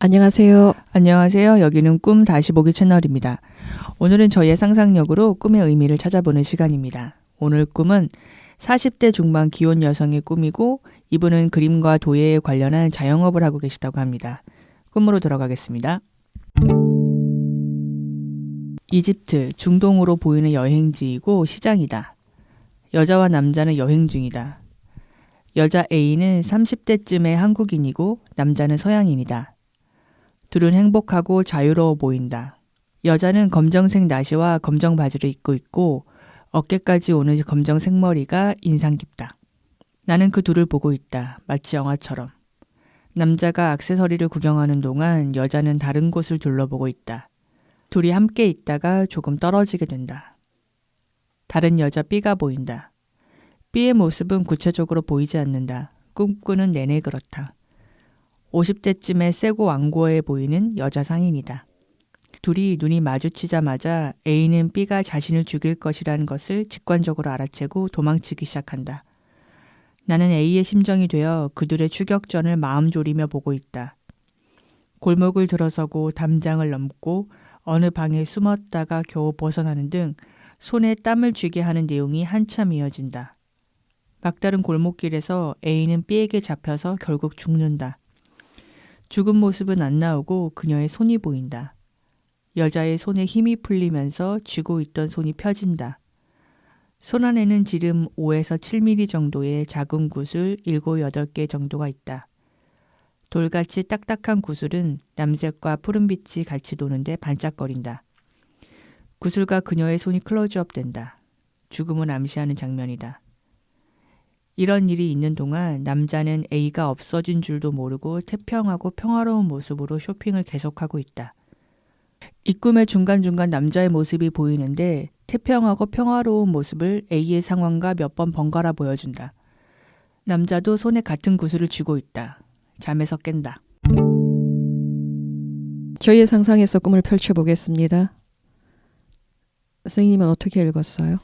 안녕하세요. 안녕하세요. 여기는 꿈 다시 보기 채널입니다. 오늘은 저희의 상상력으로 꿈의 의미를 찾아보는 시간입니다. 오늘 꿈은 40대 중반 기혼 여성의 꿈이고 이분은 그림과 도예에 관련한 자영업을 하고 계시다고 합니다. 꿈으로 들어가겠습니다. 이집트, 중동으로 보이는 여행지이고 시장이다. 여자와 남자는 여행 중이다. 여자 A는 30대쯤의 한국인이고 남자는 서양인이다. 둘은 행복하고 자유로워 보인다. 여자는 검정색 나시와 검정 바지를 입고 있고 어깨까지 오는 검정색 머리가 인상 깊다. 나는 그 둘을 보고 있다. 마치 영화처럼. 남자가 액세서리를 구경하는 동안 여자는 다른 곳을 둘러보고 있다. 둘이 함께 있다가 조금 떨어지게 된다. 다른 여자 B가 보인다. B의 모습은 구체적으로 보이지 않는다. 꿈꾸는 내내 그렇다. 50대쯤에 세고 완고해 보이는 여자 상인이다. 둘이 눈이 마주치자마자 A는 B가 자신을 죽일 것이라는 것을 직관적으로 알아채고 도망치기 시작한다. 나는 A의 심정이 되어 그들의 추격전을 마음 졸이며 보고 있다. 골목을 들어서고 담장을 넘고 어느 방에 숨었다가 겨우 벗어나는 등 손에 땀을 쥐게 하는 내용이 한참 이어진다. 막다른 골목길에서 A는 B에게 잡혀서 결국 죽는다. 죽은 모습은 안 나오고 그녀의 손이 보인다. 여자의 손에 힘이 풀리면서 쥐고 있던 손이 펴진다. 손 안에는 지름 5에서 7mm 정도의 작은 구슬 7, 8개 정도가 있다. 돌같이 딱딱한 구슬은 남색과 푸른빛이 같이 도는데 반짝거린다. 구슬과 그녀의 손이 클로즈업 된다. 죽음을 암시하는 장면이다. 이런 일이 있는 동안 남자는 A가 없어진 줄도 모르고 태평하고 평화로운 모습으로 쇼핑을 계속하고 있다. 이 꿈의 중간중간 남자의 모습이 보이는데 태평하고 평화로운 모습을 A의 상황과 몇 번 번갈아 보여준다. 남자도 손에 같은 구슬을 쥐고 있다. 잠에서 깬다. 저희의 상상에서 꿈을 펼쳐보겠습니다. 선생님은 어떻게 읽었어요?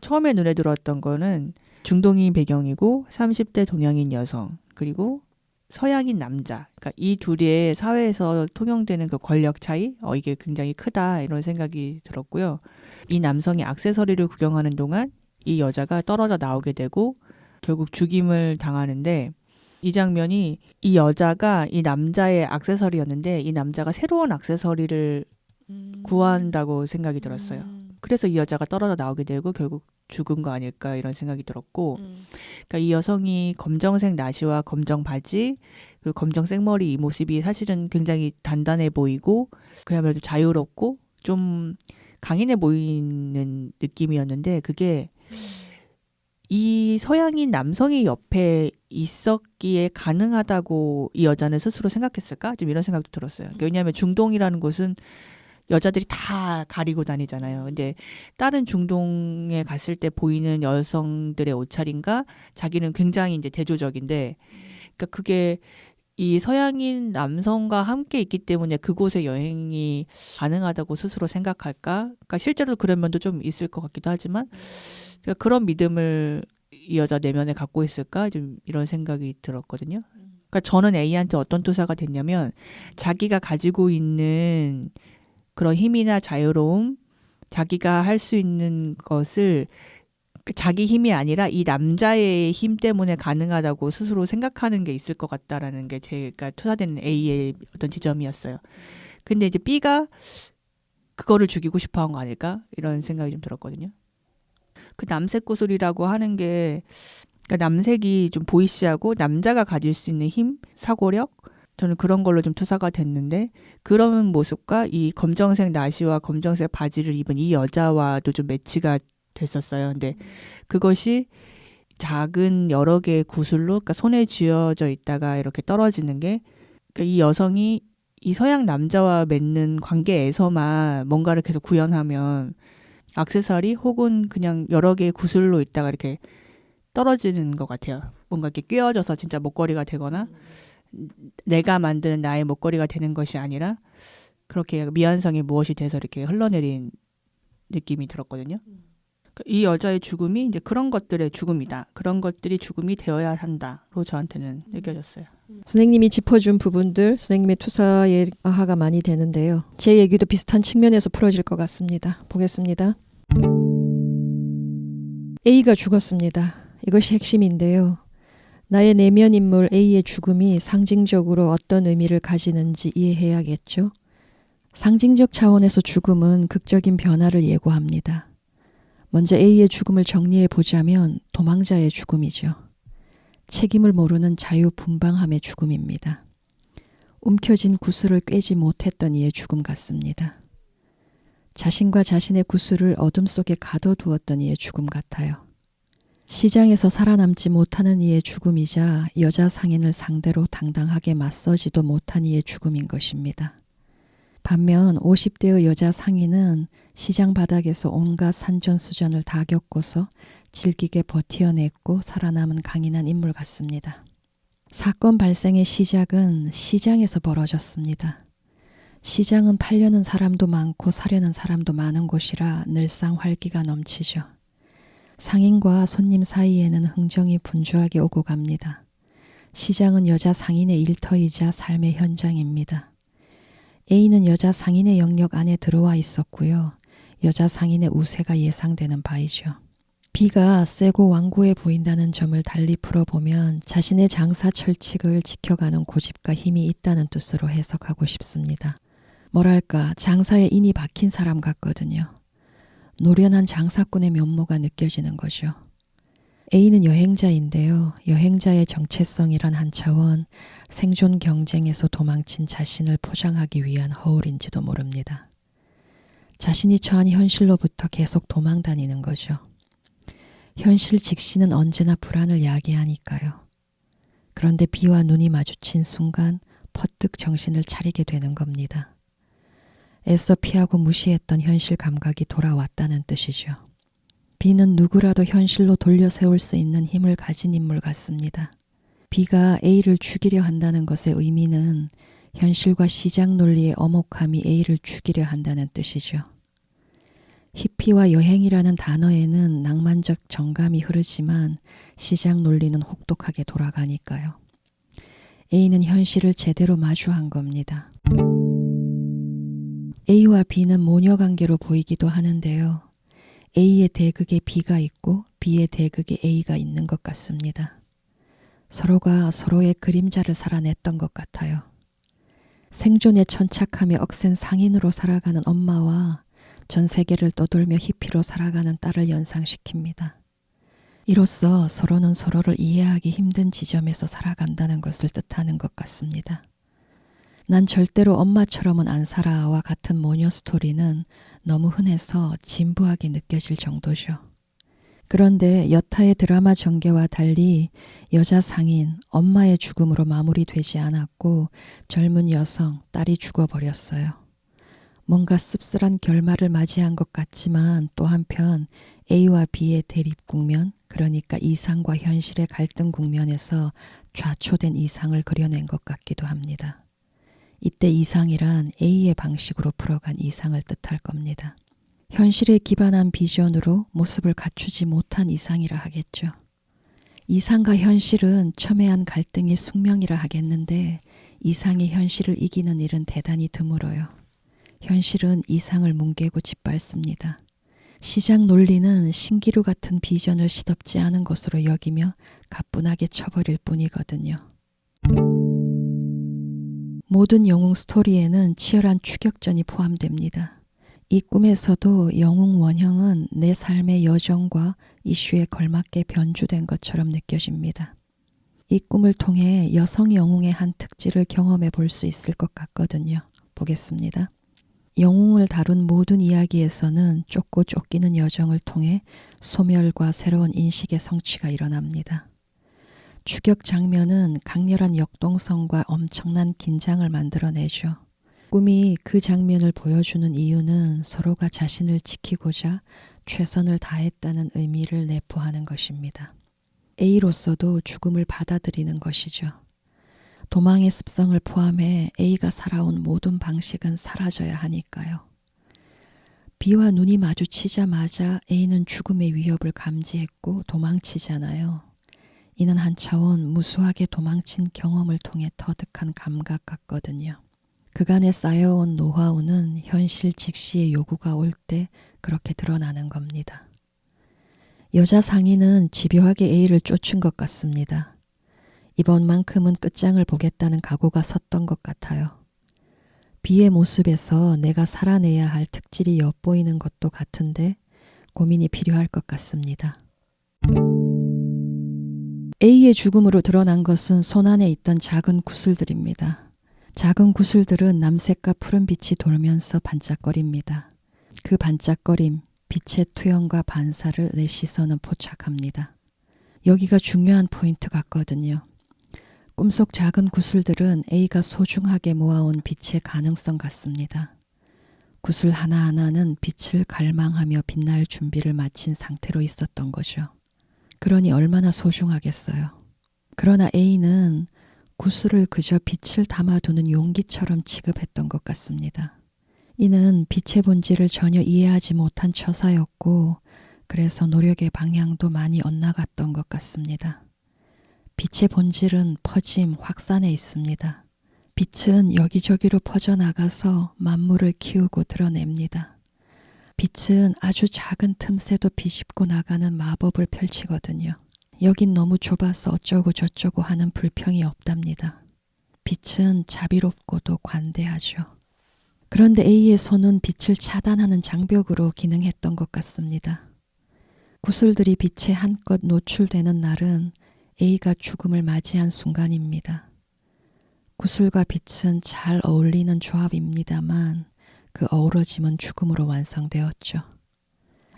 처음에 눈에 들어왔던 거는 중동인 배경이고 30대 동양인 여성 그리고 서양인 남자. 그러니까 이 둘의 사회에서 통용되는 그 권력 차이 이게 굉장히 크다 이런 생각이 들었고요. 이 남성이 액세서리를 구경하는 동안 이 여자가 떨어져 나오게 되고 결국 죽임을 당하는데 이 장면이 이 여자가 이 남자의 액세서리였는데 이 남자가 새로운 액세서리를 구한다고 생각이 들었어요. 그래서 이 여자가 떨어져 나오게 되고 결국 죽은 거 아닐까 이런 생각이 들었고 그러니까 이 여성이 검정색 나시와 검정 바지 그리고 검정색 머리 이 모습이 사실은 굉장히 단단해 보이고 그야말로 자유롭고 좀 강인해 보이는 느낌이었는데 그게 이 서양인 남성이 옆에 있었기에 가능하다고 이 여자는 스스로 생각했을까? 좀 이런 생각도 들었어요. 왜냐하면 중동이라는 곳은 여자들이 다 가리고 다니잖아요. 근데 다른 중동에 갔을 때 보이는 여성들의 옷차림과 자기는 굉장히 이제 대조적인데, 그러니까 그게 이 서양인 남성과 함께 있기 때문에 그곳에 여행이 가능하다고 스스로 생각할까? 그러니까 실제로 그런 면도 좀 있을 것 같기도 하지만, 그러니까 그런 믿음을 이 여자 내면에 갖고 있을까? 좀 이런 생각이 들었거든요. 그러니까 저는 A한테 어떤 투사가 됐냐면, 자기가 가지고 있는 그런 힘이나 자유로움, 자기가 할 수 있는 것을 자기 힘이 아니라 이 남자의 힘 때문에 가능하다고 스스로 생각하는 게 있을 것 같다라는 게 제가 투사된 A의 어떤 지점이었어요. 근데 이제 B가 그거를 죽이고 싶어 한 거 아닐까? 이런 생각이 좀 들었거든요. 그 남색 구슬이라고 하는 게 그러니까 남색이 좀 보이시하고 남자가 가질 수 있는 힘, 사고력 저는 그런 걸로 좀 투사가 됐는데 그런 모습과 이 검정색 나시와 검정색 바지를 입은 이 여자와도 좀 매치가 됐었어요. 근데 그것이 작은 여러 개의 구슬로 그러니까 손에 쥐어져 있다가 이렇게 떨어지는 게 그러니까 이 여성이 이 서양 남자와 맺는 관계에서만 뭔가를 계속 구현하면 액세서리 혹은 그냥 여러 개의 구슬로 있다가 이렇게 떨어지는 것 같아요. 뭔가 이렇게 끼워져서 진짜 목걸이가 되거나 내가 만든 나의 목걸이가 되는 것이 아니라 그렇게 미완성의 무엇이 돼서 이렇게 흘러내린 느낌이 들었거든요. 이 여자의 죽음이 이제 그런 것들의 죽음이다. 그런 것들이 죽음이 되어야 한다로 저한테는 느껴졌어요. 선생님이 짚어준 부분들, 선생님의 투사에 아하가 많이 되는데요. 제 얘기도 비슷한 측면에서 풀어질 것 같습니다. 보겠습니다. A가 죽었습니다. 이것이 핵심인데요. 나의 내면 인물 A의 죽음이 상징적으로 어떤 의미를 가지는지 이해해야겠죠. 상징적 차원에서 죽음은 극적인 변화를 예고합니다. 먼저 A의 죽음을 정리해 보자면 도망자의 죽음이죠. 책임을 모르는 자유분방함의 죽음입니다. 움켜진 구슬을 꿰지 못했던 이의 죽음 같습니다. 자신과 자신의 구슬을 어둠 속에 가둬두었던 이의 죽음 같아요. 시장에서 살아남지 못하는 이의 죽음이자 여자 상인을 상대로 당당하게 맞서지도 못한 이의 죽음인 것입니다. 반면 50대의 여자 상인은 시장 바닥에서 온갖 산전수전을 다 겪고서 질기게 버텨냈고 살아남은 강인한 인물 같습니다. 사건 발생의 시작은 시장에서 벌어졌습니다. 시장은 팔려는 사람도 많고 사려는 사람도 많은 곳이라 늘상 활기가 넘치죠. 상인과 손님 사이에는 흥정이 분주하게 오고 갑니다. 시장은 여자 상인의 일터이자 삶의 현장입니다. A는 여자 상인의 영역 안에 들어와 있었고요. 여자 상인의 우세가 예상되는 바이죠. B가 세고 완고해 보인다는 점을 달리 풀어보면 자신의 장사 철칙을 지켜가는 고집과 힘이 있다는 뜻으로 해석하고 싶습니다. 뭐랄까 장사에 인이 박힌 사람 같거든요. 노련한 장사꾼의 면모가 느껴지는 거죠. A는 여행자인데요. 여행자의 정체성이란 한 차원 생존 경쟁에서 도망친 자신을 포장하기 위한 허울인지도 모릅니다. 자신이 처한 현실로부터 계속 도망 다니는 거죠. 현실 직시는 언제나 불안을 야기하니까요. 그런데 B와 눈이 마주친 순간 퍼뜩 정신을 차리게 되는 겁니다. 애써 피하고 무시했던 현실 감각이 돌아왔다는 뜻이죠. B는 누구라도 현실로 돌려 세울 수 있는 힘을 가진 인물 같습니다. B가 A를 죽이려 한다는 것의 의미는 현실과 시장 논리의 엄혹함이 A를 죽이려 한다는 뜻이죠. 히피와 여행이라는 단어에는 낭만적 정감이 흐르지만 시장 논리는 혹독하게 돌아가니까요. A는 현실을 제대로 마주한 겁니다. A와 B는 모녀 관계로 보이기도 하는데요. A의 대극에 B가 있고 B의 대극에 A가 있는 것 같습니다. 서로가 서로의 그림자를 살아냈던 것 같아요. 생존에 천착하며 억센 상인으로 살아가는 엄마와 전 세계를 떠돌며 히피로 살아가는 딸을 연상시킵니다. 이로써 서로는 서로를 이해하기 힘든 지점에서 살아간다는 것을 뜻하는 것 같습니다. 난 절대로 엄마처럼은 안 살아와 같은 모녀 스토리는 너무 흔해서 진부하게 느껴질 정도죠. 그런데 여타의 드라마 전개와 달리 여자 상인, 엄마의 죽음으로 마무리되지 않았고 젊은 여성, 딸이 죽어버렸어요. 뭔가 씁쓸한 결말을 맞이한 것 같지만 또 한편 A와 B의 대립 국면, 그러니까 이상과 현실의 갈등 국면에서 좌초된 이상을 그려낸 것 같기도 합니다. 이때 이상이란 A의 방식으로 풀어간 이상을 뜻할 겁니다. 현실에 기반한 비전으로 모습을 갖추지 못한 이상이라 하겠죠. 이상과 현실은 첨예한 갈등의 숙명이라 하겠는데 이상이 현실을 이기는 일은 대단히 드물어요. 현실은 이상을 뭉개고 짓밟습니다. 시장 논리는 신기루 같은 비전을 시덥지 않은 것으로 여기며 가뿐하게 쳐버릴 뿐이거든요. 모든 영웅 스토리에는 치열한 추격전이 포함됩니다. 이 꿈에서도 영웅 원형은 내 삶의 여정과 이슈에 걸맞게 변주된 것처럼 느껴집니다. 이 꿈을 통해 여성 영웅의 한 특질을 경험해 볼 수 있을 것 같거든요. 보겠습니다. 영웅을 다룬 모든 이야기에서는 쫓고 쫓기는 여정을 통해 소멸과 새로운 인식의 성취가 일어납니다. 추격 장면은 강렬한 역동성과 엄청난 긴장을 만들어내죠. 꿈이 그 장면을 보여주는 이유는 서로가 자신을 지키고자 최선을 다했다는 의미를 내포하는 것입니다. A로서도 죽음을 받아들이는 것이죠. 도망의 습성을 포함해 A가 살아온 모든 방식은 사라져야 하니까요. B와 눈이 마주치자마자 A는 죽음의 위협을 감지했고 도망치잖아요. 이는 한 차원 무수하게 도망친 경험을 통해 터득한 감각 같거든요. 그간에 쌓여온 노하우는 현실 직시의 요구가 올 때 그렇게 드러나는 겁니다. 여자 상인은 집요하게 A를 쫓은 것 같습니다. 이번만큼은 끝장을 보겠다는 각오가 섰던 것 같아요. B의 모습에서 내가 살아내야 할 특질이 엿보이는 것도 같은데 고민이 필요할 것 같습니다. A의 죽음으로 드러난 것은 손안에 있던 작은 구슬들입니다. 작은 구슬들은 남색과 푸른 빛이 돌면서 반짝거립니다. 그 반짝거림, 빛의 투영과 반사를 내 시선은 포착합니다. 여기가 중요한 포인트 같거든요. 꿈속 작은 구슬들은 A가 소중하게 모아온 빛의 가능성 같습니다. 구슬 하나하나는 빛을 갈망하며 빛날 준비를 마친 상태로 있었던 거죠. 그러니 얼마나 소중하겠어요. 그러나 A는 구슬을 그저 빛을 담아두는 용기처럼 취급했던 것 같습니다. 이는 빛의 본질을 전혀 이해하지 못한 처사였고 그래서 노력의 방향도 많이 엇나갔던 것 같습니다. 빛의 본질은 퍼짐, 확산에 있습니다. 빛은 여기저기로 퍼져나가서 만물을 키우고 드러냅니다. 빛은 아주 작은 틈새도 비집고 나가는 마법을 펼치거든요. 여긴 너무 좁아서 어쩌고 저쩌고 하는 불평이 없답니다. 빛은 자비롭고도 관대하죠. 그런데 A의 손은 빛을 차단하는 장벽으로 기능했던 것 같습니다. 구슬들이 빛에 한껏 노출되는 날은 A가 죽음을 맞이한 순간입니다. 구슬과 빛은 잘 어울리는 조합입니다만 그 어우러짐은 죽음으로 완성되었죠.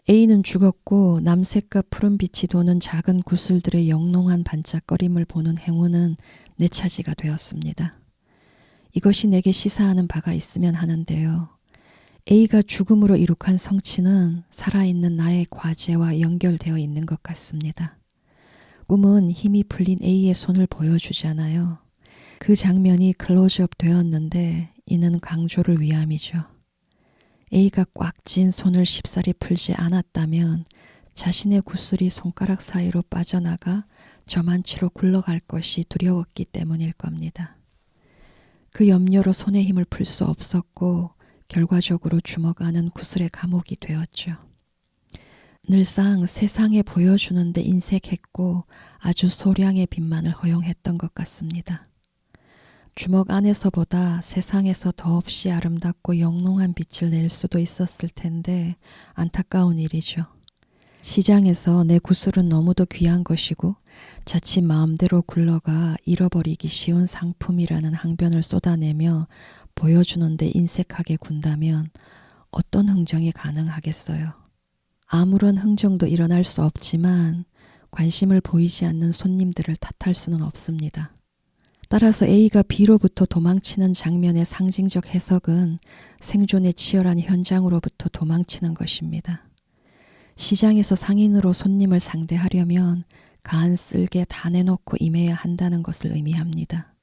A는 죽었고 남색과 푸른 빛이 도는 작은 구슬들의 영롱한 반짝거림을 보는 행운은 내 차지가 되었습니다. 이것이 내게 시사하는 바가 있으면 하는데요. A가 죽음으로 이룩한 성취는 살아있는 나의 과제와 연결되어 있는 것 같습니다. 꿈은 힘이 풀린 A의 손을 보여주잖아요. 그 장면이 클로즈업 되었는데 이는 강조를 위함이죠. A가 꽉 쥔 손을 쉽사리 풀지 않았다면 자신의 구슬이 손가락 사이로 빠져나가 저만치로 굴러갈 것이 두려웠기 때문일 겁니다. 그 염려로 손의 힘을 풀 수 없었고 결과적으로 주먹 안은 구슬의 감옥이 되었죠. 늘상 세상에 보여주는 데 인색했고 아주 소량의 빛만을 허용했던 것 같습니다. 주먹 안에서보다 세상에서 더없이 아름답고 영롱한 빛을 낼 수도 있었을 텐데 안타까운 일이죠. 시장에서 내 구슬은 너무도 귀한 것이고 자칫 마음대로 굴러가 잃어버리기 쉬운 상품이라는 항변을 쏟아내며 보여주는데 인색하게 군다면 어떤 흥정이 가능하겠어요. 아무런 흥정도 일어날 수 없지만 관심을 보이지 않는 손님들을 탓할 수는 없습니다. 따라서 A가 B로부터 도망치는 장면의 상징적 해석은 생존의 치열한 현장으로부터 도망치는 것입니다. 시장에서 상인으로 손님을 상대하려면 간 쓸게 다 내놓고 임해야 한다는 것을 의미합니다.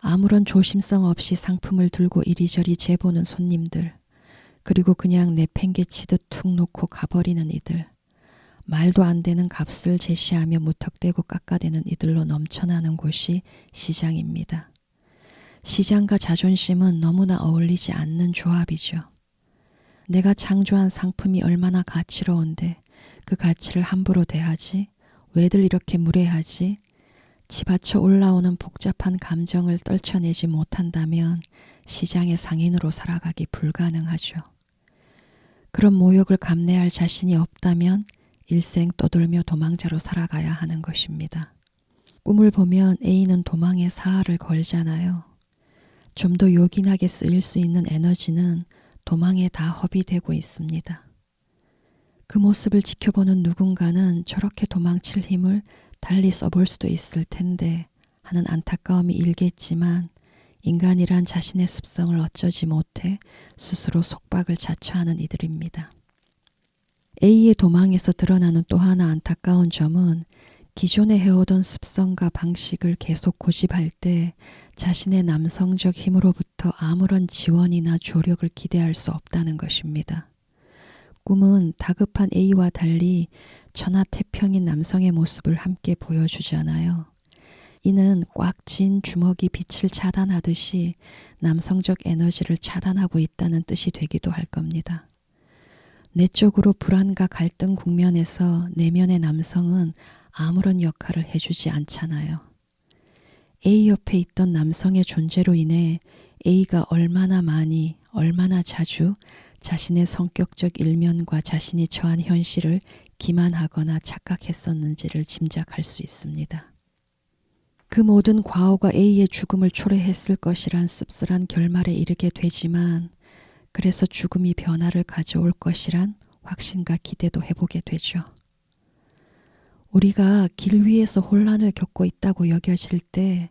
아무런 조심성 없이 상품을 들고 이리저리 재보는 손님들, 그리고 그냥 내팽개치듯 툭 놓고 가버리는 이들, 말도 안 되는 값을 제시하며 무턱대고 깎아대는 이들로 넘쳐나는 곳이 시장입니다. 시장과 자존심은 너무나 어울리지 않는 조합이죠. 내가 창조한 상품이 얼마나 가치로운데 그 가치를 함부로 대하지? 왜들 이렇게 무례하지? 치받쳐 올라오는 복잡한 감정을 떨쳐내지 못한다면 시장의 상인으로 살아가기 불가능하죠. 그런 모욕을 감내할 자신이 없다면 일생 떠돌며 도망자로 살아가야 하는 것입니다. 꿈을 보면 A는 도망의 사활을 걸잖아요. 좀 더 요긴하게 쓰일 수 있는 에너지는 도망에 다 허비되고 있습니다. 그 모습을 지켜보는 누군가는 저렇게 도망칠 힘을 달리 써볼 수도 있을 텐데 하는 안타까움이 일겠지만 인간이란 자신의 습성을 어쩌지 못해 스스로 속박을 자처하는 이들입니다. A의 도망에서 드러나는 또 하나 안타까운 점은 기존에 해오던 습성과 방식을 계속 고집할 때 자신의 남성적 힘으로부터 아무런 지원이나 조력을 기대할 수 없다는 것입니다. 꿈은 다급한 A와 달리 천하태평인 남성의 모습을 함께 보여주잖아요. 이는 꽉 쥔 주먹이 빛을 차단하듯이 남성적 에너지를 차단하고 있다는 뜻이 되기도 할 겁니다. 내적으로 불안과 갈등 국면에서 내면의 남성은 아무런 역할을 해주지 않잖아요. A 옆에 있던 남성의 존재로 인해 A가 얼마나 많이, 얼마나 자주 자신의 성격적 일면과 자신이 처한 현실을 기만하거나 착각했었는지를 짐작할 수 있습니다. 그 모든 과오가 A의 죽음을 초래했을 것이란 씁쓸한 결말에 이르게 되지만 그래서 죽음이 변화를 가져올 것이란 확신과 기대도 해보게 되죠. 우리가 길 위에서 혼란을 겪고 있다고 여겨질 때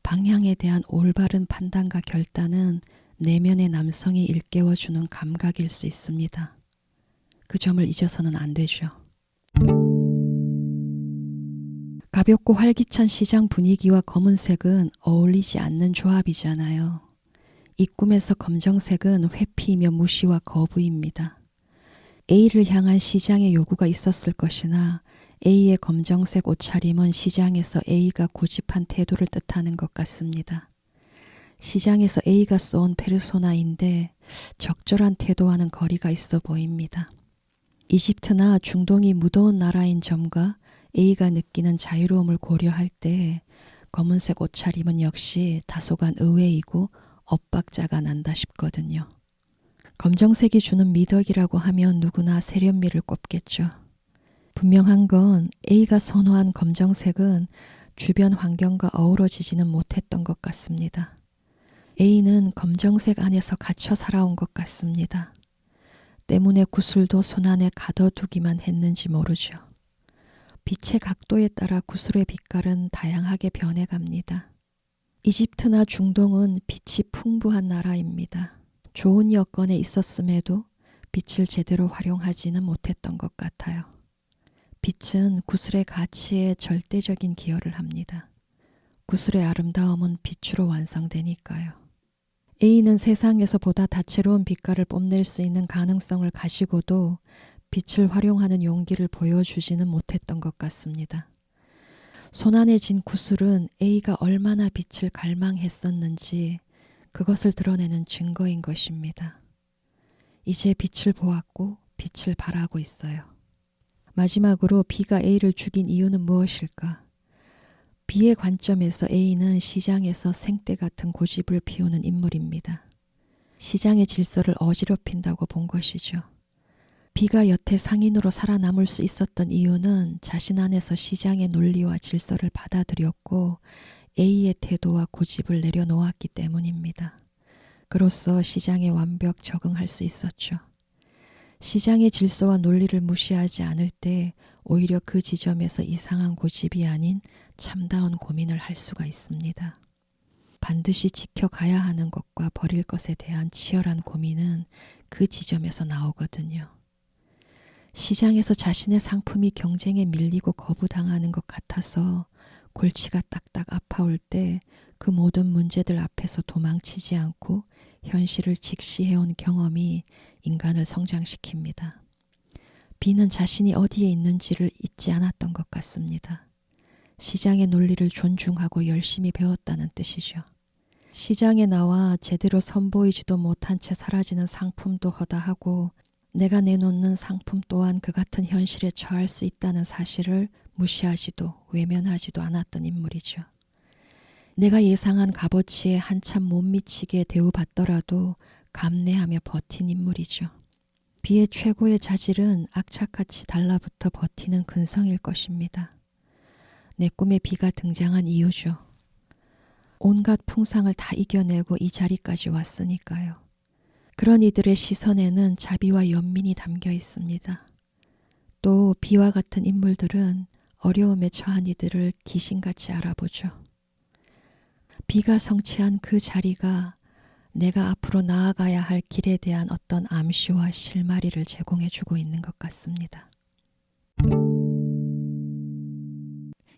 방향에 대한 올바른 판단과 결단은 내면의 남성이 일깨워주는 감각일 수 있습니다. 그 점을 잊어서는 안 되죠. 가볍고 활기찬 시장 분위기와 검은색은 어울리지 않는 조합이잖아요. 이 꿈에서 검정색은 회피이며 무시와 거부입니다. A를 향한 시장의 요구가 있었을 것이나 A의 검정색 옷차림은 시장에서 A가 고집한 태도를 뜻하는 것 같습니다. 시장에서 A가 쏜 페르소나인데 적절한 태도와는 거리가 있어 보입니다. 이집트나 중동이 무더운 나라인 점과 A가 느끼는 자유로움을 고려할 때 검은색 옷차림은 역시 다소간 의외이고 엇박자가 난다 싶거든요. 검정색이 주는 미덕이라고 하면 누구나 세련미를 꼽겠죠. 분명한 건 A가 선호한 검정색은 주변 환경과 어우러지지는 못했던 것 같습니다. A는 검정색 안에서 갇혀 살아온 것 같습니다. 때문에 구슬도 손안에 가둬두기만 했는지 모르죠. 빛의 각도에 따라 구슬의 빛깔은 다양하게 변해갑니다. 이집트나 중동은 빛이 풍부한 나라입니다. 좋은 여건에 있었음에도 빛을 제대로 활용하지는 못했던 것 같아요. 빛은 구슬의 가치에 절대적인 기여를 합니다. 구슬의 아름다움은 빛으로 완성되니까요. A는 세상에서 보다 다채로운 빛깔을 뽐낼 수 있는 가능성을 가지고도 빛을 활용하는 용기를 보여주지는 못했던 것 같습니다. 손안에 쥔 구슬은 A가 얼마나 빛을 갈망했었는지 그것을 드러내는 증거인 것입니다. 이제 빛을 보았고 빛을 바라고 있어요. 마지막으로 B가 A를 죽인 이유는 무엇일까? B의 관점에서 A는 시장에서 생떼 같은 고집을 피우는 인물입니다. 시장의 질서를 어지럽힌다고 본 것이죠. B가 여태 상인으로 살아남을 수 있었던 이유는 자신 안에서 시장의 논리와 질서를 받아들였고 A의 태도와 고집을 내려놓았기 때문입니다. 그로써 시장에 완벽 적응할 수 있었죠. 시장의 질서와 논리를 무시하지 않을 때 오히려 그 지점에서 이상한 고집이 아닌 참다운 고민을 할 수가 있습니다. 반드시 지켜가야 하는 것과 버릴 것에 대한 치열한 고민은 그 지점에서 나오거든요. 시장에서 자신의 상품이 경쟁에 밀리고 거부당하는 것 같아서 골치가 딱딱 아파올 때 그 모든 문제들 앞에서 도망치지 않고 현실을 직시해온 경험이 인간을 성장시킵니다. B는 자신이 어디에 있는지를 잊지 않았던 것 같습니다. 시장의 논리를 존중하고 열심히 배웠다는 뜻이죠. 시장에 나와 제대로 선보이지도 못한 채 사라지는 상품도 허다하고 내가 내놓는 상품 또한 그 같은 현실에 처할 수 있다는 사실을 무시하지도 외면하지도 않았던 인물이죠. 내가 예상한 값어치에 한참 못 미치게 대우받더라도 감내하며 버틴 인물이죠. B의 최고의 자질은 악착같이 달라붙어 버티는 근성일 것입니다. 내 꿈에 B가 등장한 이유죠. 온갖 풍상을 다 이겨내고 이 자리까지 왔으니까요. 그런 이들의 시선에는 자비와 연민이 담겨 있습니다. 또 B와 같은 인물들은 어려움에 처한 이들을 귀신같이 알아보죠. B가 성취한 그 자리가 내가 앞으로 나아가야 할 길에 대한 어떤 암시와 실마리를 제공해주고 있는 것 같습니다.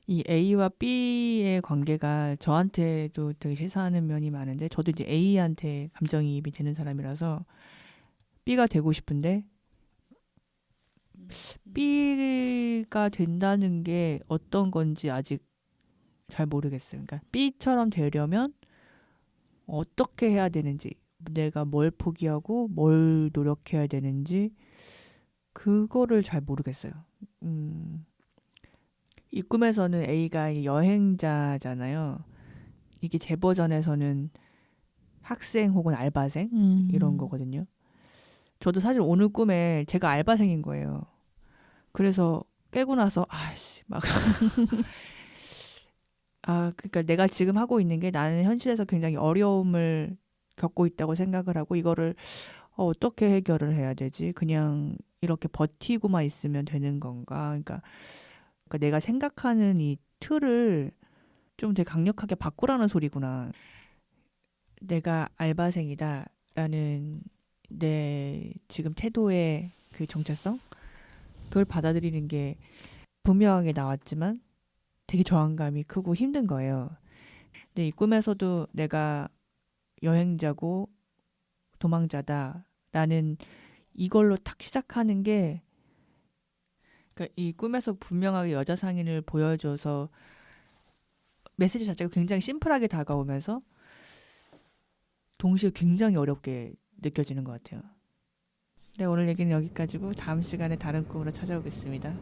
이 A와 B의 관계가 저한테도 되게 시사하는 면이 많은데 저도 이제 A한테 감정이입이 되는 사람이라서 B가 되고 싶은데 B가 된다는 게 어떤 건지 아직 잘 모르겠어요. 그러니까 B처럼 되려면 어떻게 해야 되는지, 내가 뭘 포기하고 뭘 노력해야 되는지 그거를 잘 모르겠어요. 이 꿈에서는 A가 여행자잖아요. 이게 제 버전에서는 학생 혹은 알바생 이런 거거든요. 저도 사실 오늘 꿈에 제가 알바생인 거예요. 그래서 깨고 나서 아씨 막 그러니까 내가 지금 하고 있는 게 나는 현실에서 굉장히 어려움을 겪고 있다고 생각을 하고 이거를 어떻게 해결을 해야 되지? 그냥 이렇게 버티고만 있으면 되는 건가? 그러니까 내가 생각하는 이 틀을 좀 되게 강력하게 바꾸라는 소리구나. 내가 알바생이다라는 내 지금 태도의 그 정체성? 그걸 받아들이는 게 분명하게 나왔지만 되게 저항감이 크고 힘든 거예요. 근데 이 꿈에서도 내가 여행자고 도망자다라는 이걸로 탁 시작하는 게 그러니까 이 꿈에서 분명하게 여자 상인을 보여줘서 메시지 자체가 굉장히 심플하게 다가오면서 동시에 굉장히 어렵게 느껴지는 것 같아요. 네, 오늘 얘기는 여기까지고 다음 시간에 다른 꿈으로 찾아오겠습니다.